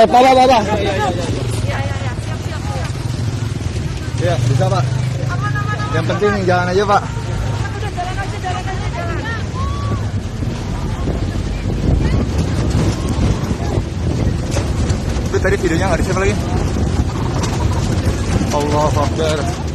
Pak. Iya, bisa Pak. Yang penting jalan aja Pak. Itu tadi videonya nggak di-save lagi. Allahu Akbar.